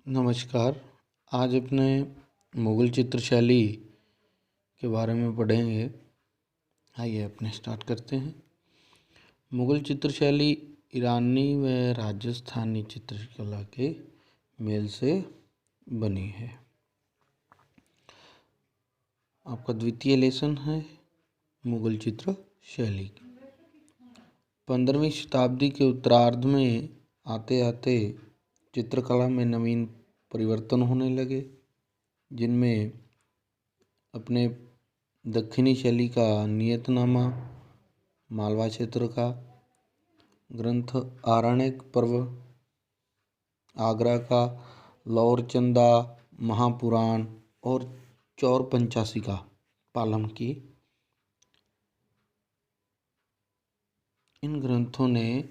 नमस्कार। आज अपने मुग़ल चित्र शैली के बारे में पढ़ेंगे। आइए अपने स्टार्ट करते हैं। मुग़ल चित्र शैली ईरानी व राजस्थानी चित्रकला के मेल से बनी है। आपका द्वितीय लेसन है मुग़ल चित्र शैली। 15वीं शताब्दी के उत्तरार्ध में आते आते चित्रकला में नवीन परिवर्तन होने लगे, जिनमें अपने दक्षिणी शैली का नियतनामा, मालवा क्षेत्र का ग्रंथ आरण्यक पर्व, आगरा का लौरचंदा महापुराण और चौर पंचाशी का पालन की। इन ग्रंथों ने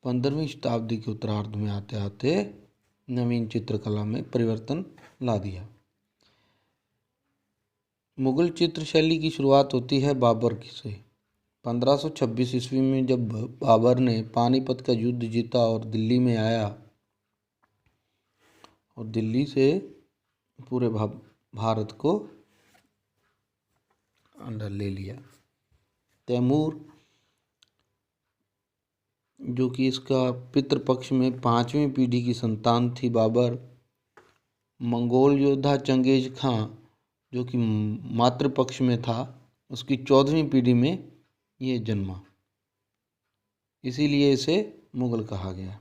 15वीं शताब्दी के उत्तरार्ध में आते आते नवीन चित्रकला में परिवर्तन ला दिया। मुग़ल चित्र शैली की शुरुआत होती है बाबर से। 1526 ईस्वी में जब बाबर ने पानीपत का युद्ध जीता और दिल्ली में आया और दिल्ली से पूरे भारत को अंदर ले लिया। तैमूर, जो कि इसका पितृपक्ष में 5वीं पीढ़ी की संतान थी बाबर, मंगोल योद्धा चंगेज खां, जो कि मातृपक्ष में था, उसकी 14वीं पीढ़ी में ये जन्मा, इसीलिए इसे मुग़ल कहा गया।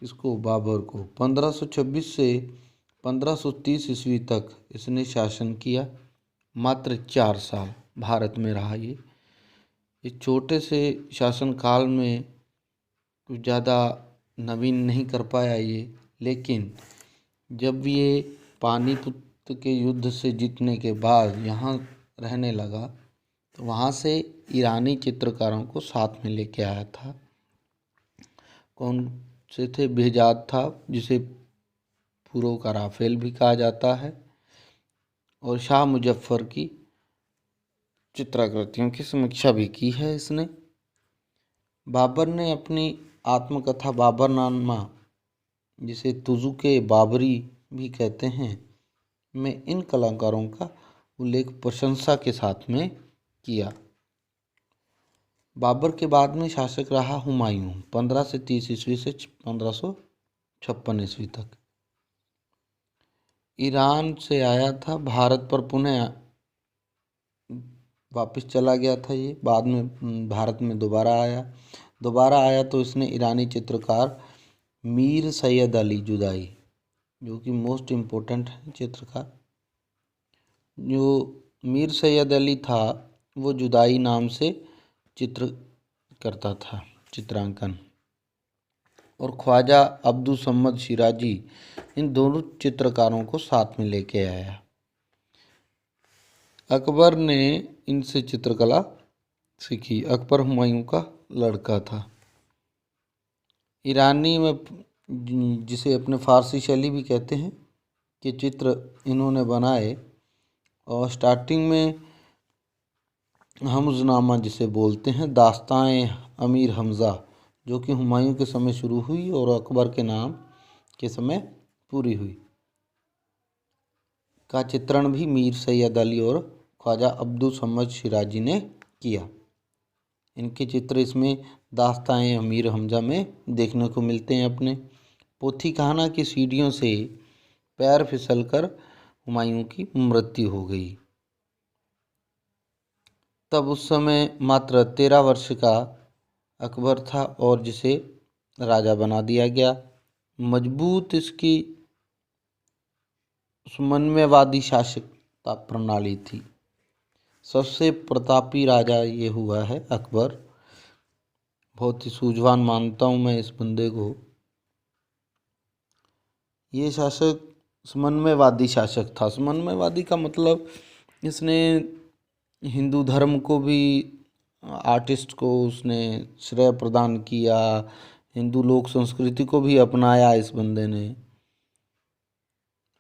इसको बाबर को 1526 से 1530 ईस्वी तक इसने शासन किया। मात्र 4 साल भारत में रहा ये। इस छोटे से शासन काल में कुछ ज़्यादा नवीन नहीं कर पाया ये, लेकिन जब ये पानीपत के युद्ध से जीतने के बाद यहाँ रहने लगा तो वहाँ से ईरानी चित्रकारों को साथ में लेके आया था। कौन से थे? बेहजाद था, जिसे पूर्व का राफेल भी कहा जाता है, और शाह मुजफ्फर की चित्राकृतियों की समीक्षा भी की है इसने। बाबर ने अपनी आत्मकथा बाबरनामा, जिसे तुज़ुक-ए बाबरी भी कहते हैं, में इन कलाकारों का उल्लेख प्रशंसा के साथ में किया। बाबर के बाद में शासक रहा हुमायूं 1530 ईस्वी से 1556 ईस्वी तक। ईरान से आया था, भारत पर पुनः वापस चला गया था ये। बाद में भारत में दोबारा आया तो इसने ईरानी चित्रकार मीर सैयद अली जुदाई, जो कि मोस्ट इम्पोर्टेंट है चित्रकार, जो मीर सैयद अली था, वो जुदाई नाम से चित्र करता था, चित्रांकन। और ख्वाजा अब्दुल सम्मद शिराजी, इन दोनों चित्रकारों को साथ में लेके आया। अकबर ने इनसे चित्रकला सीखी। अकबर हुमायूं का लड़का था। ईरानी में, जिसे अपने फारसी शैली भी कहते हैं, के चित्र इन्होंने बनाए। और स्टार्टिंग में हमज़नामा जिसे बोलते हैं, दास्तान अमीर हमज़ा, जो कि हुमायूं के समय शुरू हुई और अकबर के नाम के समय पूरी हुई, का चित्रण भी मीर सैयद अली और ख्वाजा अब्दुल सम्मद शिराजी ने किया। इनके चित्र इसमें दास्तान अमीर हमज़ा में देखने को मिलते हैं। अपने पोथी खाना की सीढ़ियों से पैर फिसलकर हुमायूं की मृत्यु हो गई। तब उस समय मात्र 13 वर्ष का अकबर था और जिसे राजा बना दिया गया। मजबूत इसकी समन्वयवादी शासकता प्रणाली थी। सबसे प्रतापी राजा ये हुआ है अकबर। बहुत ही सूझवान मानता हूँ मैं इस बंदे को। ये शासक समन्वयवादी शासक था। समन्वयवादी का मतलब इसने हिंदू धर्म को भी, आर्टिस्ट को उसने श्रेय प्रदान किया, हिंदू लोक संस्कृति को भी अपनाया इस बंदे ने।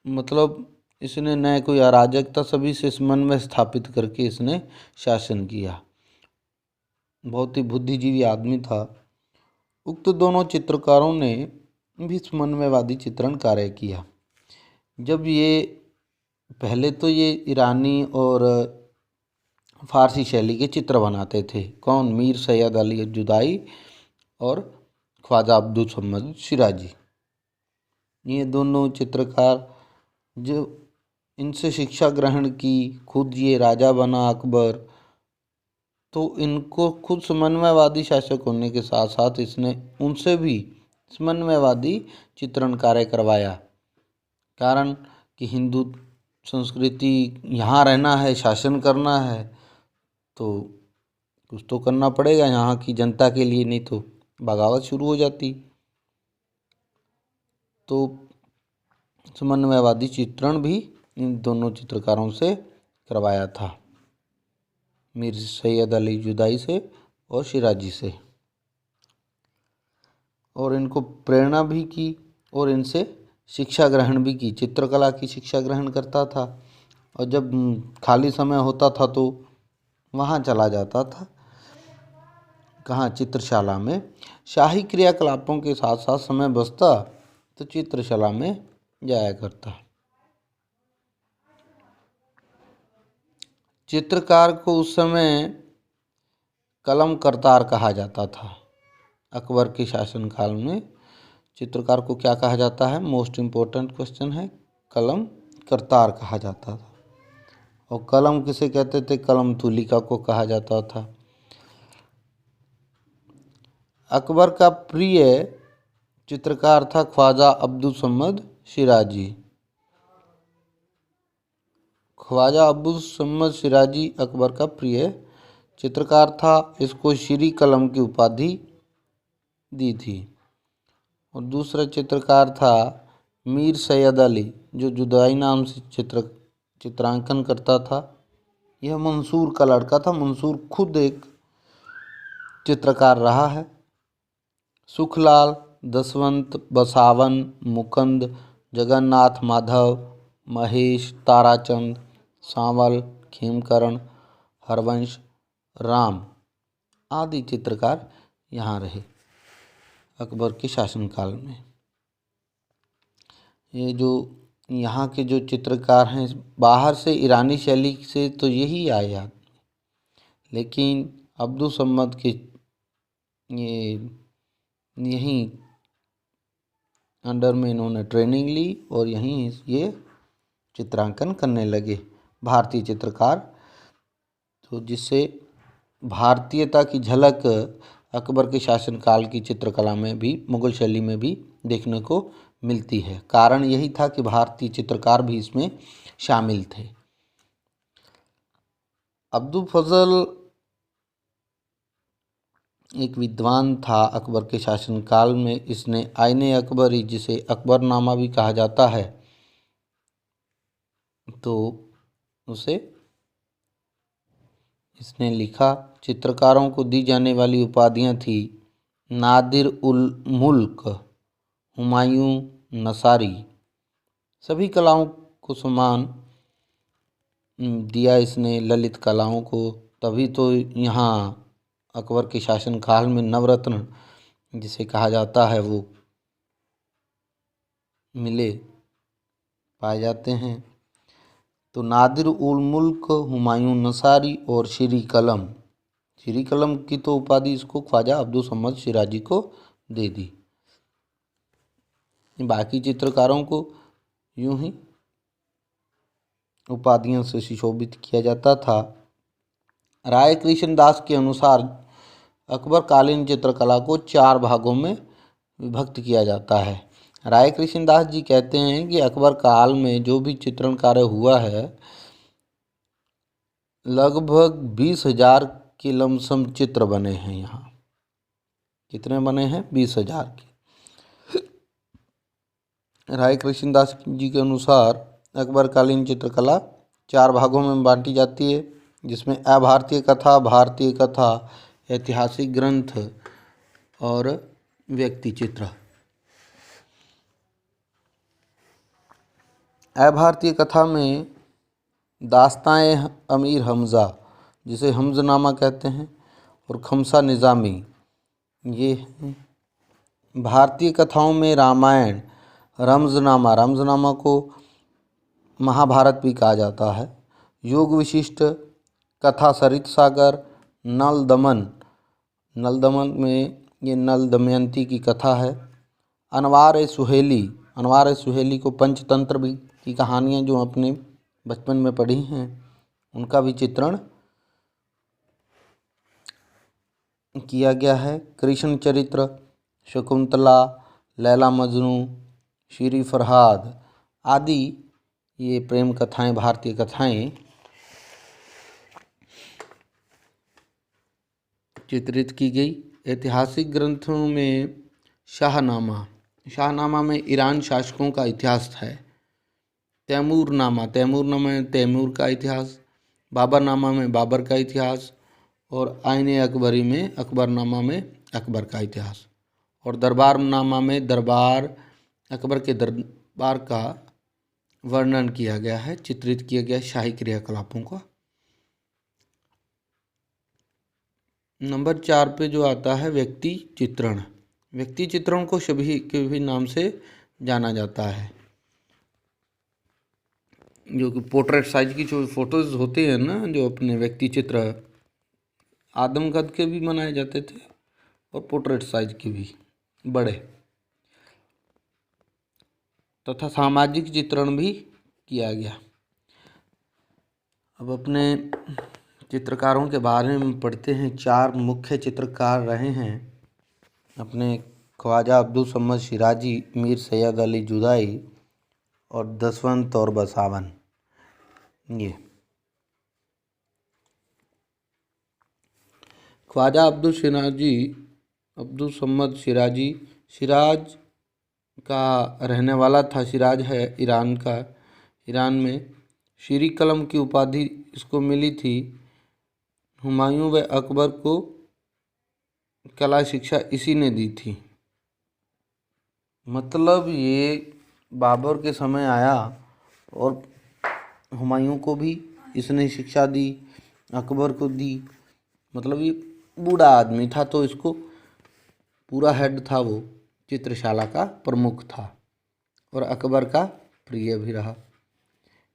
मतलब इसने न कोई अराजकता, सभी से समन्वय स्थापित करके इसने शासन किया। बहुत ही बुद्धिजीवी आदमी था। उक्त दोनों चित्रकारों ने भी समन्वयवादी चित्रण कार्य किया। जब ये पहले तो ये ईरानी और फारसी शैली के चित्र बनाते थे। कौन? मीर सैयद अली जुदाई और ख्वाजा अब्दुल समद शिराजी। ये दोनों चित्रकार जो इनसे शिक्षा ग्रहण की, खुद ये राजा बना अकबर, तो इनको खुद समन्वयवादी शासक होने के साथ साथ इसने उनसे भी समन्वयवादी चित्रण कार्य करवाया। कारण कि हिंदू संस्कृति यहाँ रहना है, शासन करना है, तो कुछ तो करना पड़ेगा यहाँ की जनता के लिए, नहीं तो बगावत शुरू हो जाती। तो समन्वयवादी चित्रण भी इन दोनों चित्रकारों से करवाया था, मीर सैयद अली जुदाई से और शिराजी से, और इनको प्रेरणा भी की और इनसे शिक्षा ग्रहण भी की। चित्रकला की शिक्षा ग्रहण करता था और जब खाली समय होता था तो वहाँ चला जाता था। कहाँ? चित्रशाला में। शाही क्रियाकलापों के साथ साथ समय बचता तो चित्रशाला में जाया करता। चित्रकार को उस समय कलम करतार कहा जाता था। अकबर के शासनकाल में चित्रकार को क्या कहा जाता है? मोस्ट इम्पोर्टेंट क्वेश्चन है। कलम करतार कहा जाता था। और कलम किसे कहते थे? कलम तुलिका को कहा जाता था। अकबर का प्रिय चित्रकार था ख्वाजा अब्दुल समद शिराजी। ख्वाजा अब्दुल समद शिराजी अकबर का प्रिय चित्रकार था। इसको श्री कलम की उपाधि दी थी। और दूसरा चित्रकार था मीर सैयद अली, जो जुदाई नाम से चित्रांकन करता था। यह मंसूर का लड़का था। मंसूर खुद एक चित्रकार रहा है। सुखलाल, दसवंत, बसावन, मुकुंद, जगन्नाथ, माधव, महेश, ताराचंद, सांवल, खेमकरण, हरवंश, राम आदि चित्रकार यहाँ रहे अकबर के शासनकाल में। ये जो यहाँ के जो चित्रकार हैं, बाहर से ईरानी शैली से तो यही आए याद, लेकिन अब्दुल समद के ये यहीं अंडर में इन्होंने ट्रेनिंग ली और यहीं ये चित्रांकन करने लगे, भारतीय चित्रकार। तो जिससे भारतीयता की झलक अकबर के शासनकाल की चित्रकला में भी, मुगल शैली में भी देखने को मिलती है। कारण यही था कि भारतीय चित्रकार भी इसमें शामिल थे। अब्दुल फजल एक विद्वान था अकबर के शासनकाल में। इसने आईने अकबरी, जिसे अकबरनामा भी कहा जाता है, तो उसे इसने लिखा। चित्रकारों को दी जाने वाली उपाधियां थी नादिर उल मुल्क, हुमायूं, नसारी। सभी कलाओं को समान दिया इसने, ललित कलाओं को। तभी तो यहाँ अकबर के शासनकाल में नवरत्न जिसे कहा जाता है वो मिले, पाए जाते हैं। तो नादिर उल मुल्क, हुमायूं नसारी और श्री कलम। श्री कलम की तो उपाधि इसको ख्वाजा अब्दुल समद शिराजी को दे दी। बाकी चित्रकारों को यूं ही उपाधियों से सुशोभित किया जाता था। राय कृष्ण दास के अनुसार अकबर कालीन चित्रकला को 4 भागों में विभक्त किया जाता है। राय कृष्ण दास जी कहते हैं कि अकबर काल में जो भी चित्रण कार्य हुआ है, लगभग 20,000 के लमसम चित्र बने हैं यहाँ। कितने बने हैं? 20,000 के। राय कृष्ण दास जी के अनुसार अकबर कालीन चित्रकला 4 भागों में बांटी जाती है, जिसमें अभारतीय कथा, भारतीय कथा, ऐतिहासिक ग्रंथ और व्यक्ति चित्र। अभारतीय कथा में दास्ताए अमीर हमज़ा, जिसे हमज़नामा कहते हैं, और खमसा निज़ामी, ये भारतीय कथाओं में रामायण, रमज़नामा को महाभारत भी कहा जाता है, योग विशिष्ट कथा सरित सागर, नल दमन में ये नल दमयंती की कथा है, अनवार सुहेली को पंचतंत्र भी की कहानियाँ जो अपने बचपन में पढ़ी हैं उनका भी चित्रण किया गया है, कृष्ण चरित्र, शकुंतला, लैला मजनू, श्री फरहाद आदि ये प्रेम कथाएं, भारतीय कथाएं चित्रित की गई। ऐतिहासिक ग्रंथों में शाहनामा में ईरान शासकों का इतिहास है, तैमूरनामा में तैमूर का इतिहास, बाबरनामा में बाबर का इतिहास और आईने अकबरी में अकबरनामा में अकबर का इतिहास, और दरबारनामा में अकबर के दरबार का वर्णन किया गया है, चित्रित किया गया शाही क्रियाकलापों का। नंबर 4 पे जो आता है व्यक्ति चित्रण को सभी के भी नाम से जाना जाता है, जो कि पोर्ट्रेट साइज की जो फोटोज होते हैं ना, जो अपने व्यक्ति चित्र आदमकद के भी बनाए जाते थे और पोर्ट्रेट साइज के भी बड़े, तथा सामाजिक चित्रण भी किया गया। अब अपने चित्रकारों के बारे में पढ़ते हैं। 4 मुख्य चित्रकार रहे हैं अपने, ख्वाजा अब्दुल समद शिराजी, मीर सैयद अली जुदाई और दसवंत और बसावन। ये ख्वाजा अब्दुल समद शिराजी शिराज का रहने वाला था। शिराज है ईरान में। श्री कलम की उपाधि इसको मिली थी। हुमायूं व अकबर को कला शिक्षा इसी ने दी थी। मतलब ये बाबर के समय आया और हुमायूं को भी इसने शिक्षा दी, अकबर को दी। मतलब ये बूढ़ा आदमी था तो इसको पूरा हेड था, वो चित्रशाला का प्रमुख था और अकबर का प्रिय भी रहा।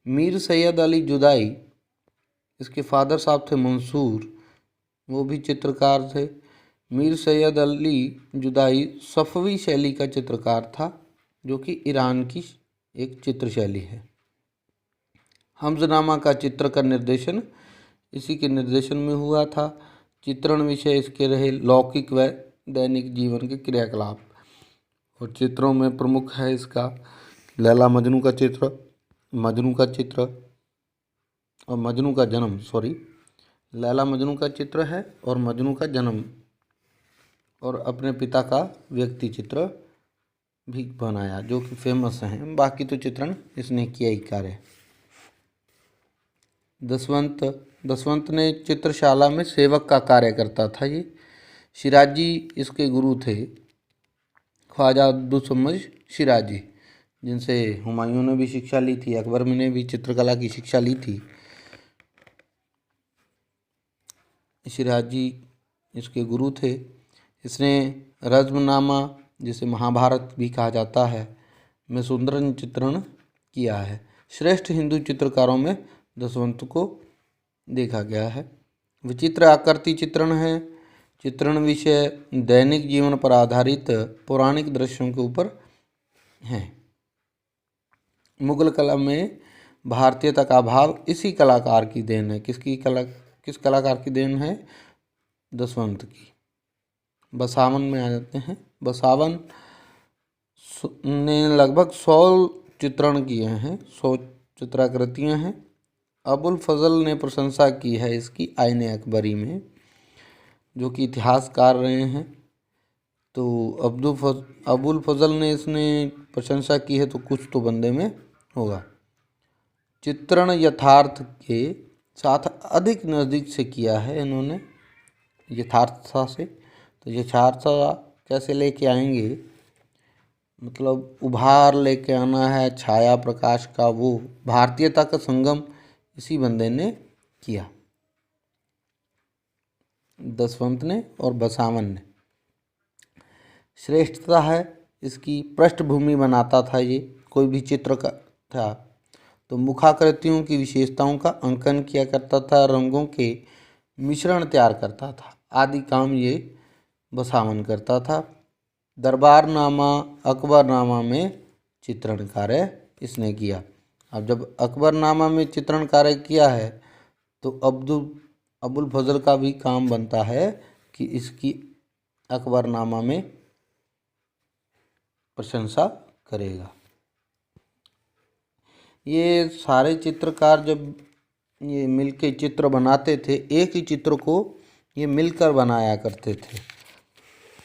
मीर सैयद अली जुदाई, इसके फादर साहब थे मंसूर, वो भी चित्रकार थे। मीर सैयद अली जुदाई सफ़वी शैली का चित्रकार था, जो कि ईरान की एक चित्र शैली है। हमज़नामा का चित्र का निर्देशन इसी के निर्देशन में हुआ था। चित्रण विषय इसके रहे लौकिक व दैनिक जीवन के क्रियाकलाप, और चित्रों में प्रमुख है इसका लैला मजनू का चित्र, और मजनू का जन्म, लैला मजनू का चित्र है और मजनू का जन्म, और अपने पिता का व्यक्ति चित्र भी बनाया जो कि फेमस हैं। बाकी तो चित्रण इसने किया ही कार्य। दसवंत ने चित्रशाला में सेवक का कार्य करता था। ये शिराजी इसके गुरु थे, ख्वाजा अब्दुल समद शिराजी, जिनसे हुमायूं ने भी शिक्षा ली थी, अकबर ने भी चित्रकला की शिक्षा ली थी। शिराजी इसके गुरु थे। इसने रज़्मनामा, जिसे महाभारत भी कहा जाता है, में सुंदर चित्रण किया है। श्रेष्ठ हिंदू चित्रकारों में दसवंत को देखा गया है। विचित्र आकृति चित्रण है। चित्रण विषय दैनिक जीवन पर आधारित पौराणिक दृश्यों के ऊपर है। मुगल कला में भारतीयता का अभाव इसी कलाकार की देन है। किस कलाकार की देन है? दसवंत की। बसावन में आ जाते हैं। बसावन ने लगभग 100 चित्रण किए हैं, 100 चित्राकृतियाँ हैं। अबुल फजल ने प्रशंसा की है इसकी आईने अकबरी में, जो कि इतिहासकार रहे हैं। तो अबुल फजल ने इसने प्रशंसा की है तो कुछ तो बंदे में होगा। चित्रण यथार्थ के साथ अधिक नज़दीक से किया है इन्होंने, यथार्थता से। तो यथार्थता कैसे लेके आएंगे, मतलब उभार लेके आना है छाया प्रकाश का, वो भारतीयता का संगम इसी बंदे ने किया, दसवंत ने और बसावन ने। श्रेष्ठता है इसकी, पृष्ठभूमि बनाता था ये कोई भी चित्र का था। तो मुखाकृतियों की विशेषताओं का अंकन किया करता था, रंगों के मिश्रण तैयार करता था, आदि काम ये बसावन करता था। दरबारनामा, अकबरनामा में चित्रण कार्य इसने किया। अब जब अकबरनामा में चित्रण कार्य किया है तो अबुल फजल का भी काम बनता है कि इसकी अकबरनामा में प्रशंसा करेगा। ये सारे चित्रकार जब ये मिलके चित्र बनाते थे, एक ही चित्र को ये मिलकर बनाया करते थे,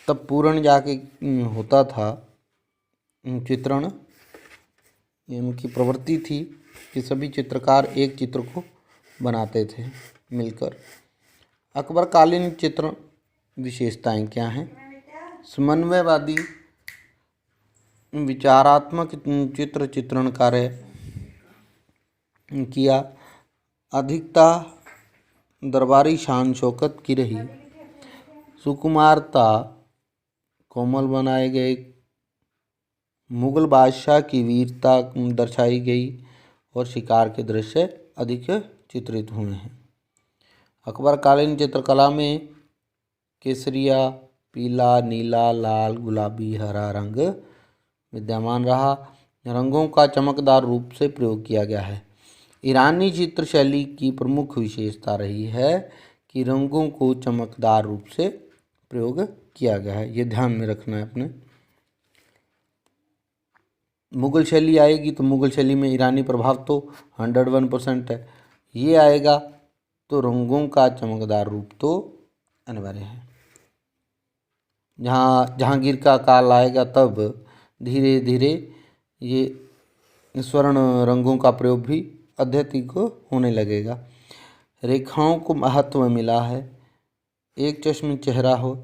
तब पूर्ण जाके होता था चित्रण। ये उनकी प्रवृत्ति थी कि सभी चित्रकार एक चित्र को बनाते थे मिलकर। अकबरकालीन चित्र विशेषताएं क्या हैं? समन्वयवादी विचारात्मक चित्रण कार्य किया। अधिकता दरबारी शान शौकत की रही। सुकुमारता कोमल बनाए गए। मुगल बादशाह की वीरता दर्शाई गई और शिकार के दृश्य अधिक चित्रित हुए हैं। अकबरकालीन चित्रकला में केसरिया, पीला, नीला, लाल, गुलाबी, हरा रंग विद्यमान रहा। रंगों का चमकदार रूप से प्रयोग किया गया है। ईरानी चित्र शैली की प्रमुख विशेषता रही है कि रंगों को चमकदार रूप से प्रयोग किया गया है, ये ध्यान में रखना है अपने। मुगल शैली आएगी तो मुगल शैली में ईरानी प्रभाव तो 101% है, ये आएगा तो रंगों का चमकदार रूप तो अनिवार्य है। जहांगीर का काल आएगा तब धीरे धीरे ये स्वर्ण रंगों का प्रयोग भी अत्यधिक होने लगेगा। रेखाओं को महत्व मिला है। एक चश्म चेहरा हो।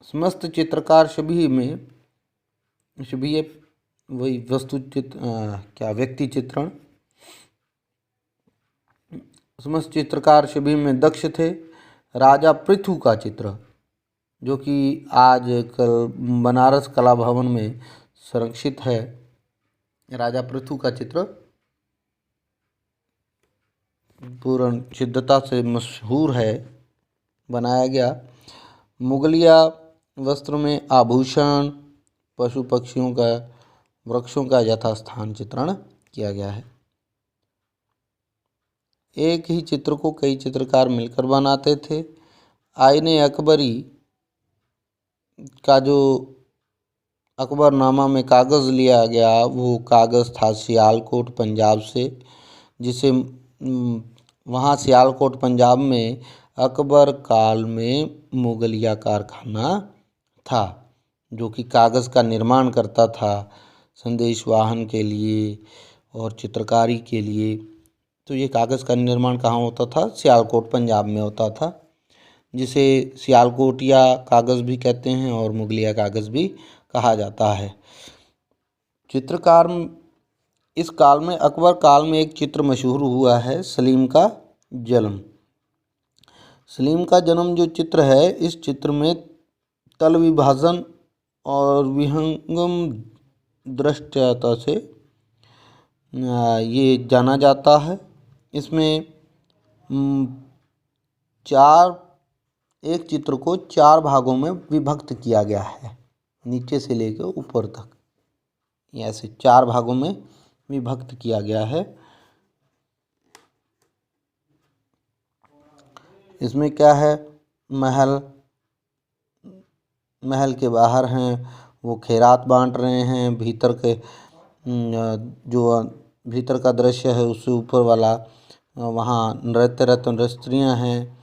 समस्त चित्रकार सभी वही वस्तु चित्र व्यक्ति चित्रण। समस्त चित्रकार सभी में दक्ष थे। राजा पृथु का चित्र जो कि आज कल बनारस कला भवन में संरक्षित है, राजा पृथु का चित्र पूर्ण सिद्धता से मशहूर है, बनाया गया। मुगलिया वस्त्र में आभूषण, पशु पक्षियों का, वृक्षों का यथास्थान चित्रण किया गया है। एक ही चित्र को कई चित्रकार मिलकर बनाते थे। आईने अकबरी का जो अकबरनामा में कागज़ लिया गया वो कागज़ था सियालकोट पंजाब से, जिसे वहाँ सियालकोट पंजाब में अकबर काल में मुगलिया कारखाना था जो कि कागज़ का निर्माण करता था संदेश वाहन के लिए और चित्रकारी के लिए। तो ये कागज़ का निर्माण कहाँ होता था? सियालकोट पंजाब में होता था, जिसे सियालकोटिया कागज़ भी कहते हैं और मुगलिया कागज़ भी कहा जाता है। चित्रकार इस काल में, अकबर काल में एक चित्र मशहूर हुआ है, सलीम का जन्म। सलीम का जन्म जो चित्र है, इस चित्र में तल विभाजन और विहंगम दृष्टता से ये जाना जाता है। इसमें एक चित्र को 4 भागों में विभक्त किया गया है, नीचे से लेकर ऊपर तक, ऐसे 4 भागों में विभक्त किया गया है। इसमें क्या है? महल के बाहर हैं वो खैरात बांट रहे हैं। भीतर के जो भीतर का दृश्य है उससे ऊपर वाला वहाँ नृत्य स्त्रियाँ हैं।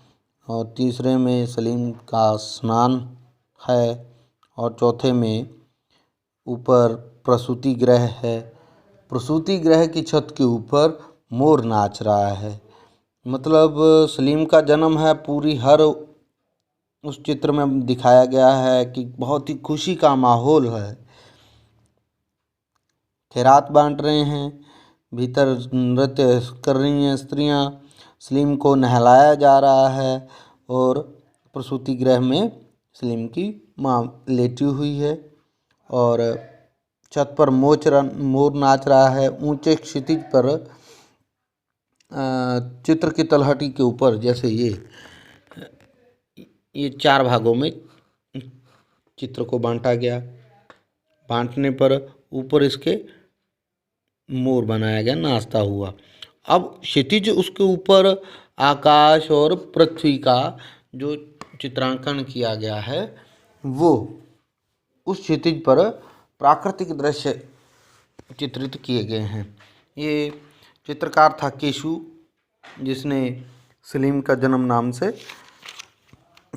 और तीसरे में सलीम का स्नान है और चौथे में ऊपर प्रसूति गृह है। प्रसूति गृह की छत के ऊपर मोर नाच रहा है। मतलब सलीम का जन्म है, पूरी हर उस चित्र में दिखाया गया है कि बहुत ही खुशी का माहौल है। खैरात बांट रहे हैं, भीतर नृत्य कर रही हैं स्त्रियां, सलीम को नहलाया जा रहा है और प्रसूति गृह में सलीम की माँ लेटी हुई है और छत पर मोर नाच रहा है। ऊंचे क्षितिज पर चित्र की तलहटी के ऊपर, जैसे ये 4 भागों में चित्र को बांटा गया। बांटने पर ऊपर इसके मोर बनाया गया नाचता हुआ। अब क्षितिज उसके ऊपर आकाश और पृथ्वी का जो चित्रांकन किया गया है वो उस क्षितिज पर प्राकृतिक दृश्य चित्रित किए गए हैं। ये चित्रकार था केशु, जिसने सलीम का जन्म नाम से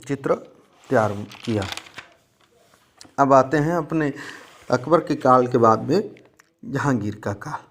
चित्र तैयार किया। अब आते हैं अपने अकबर के काल के बाद में जहांगीर का काल।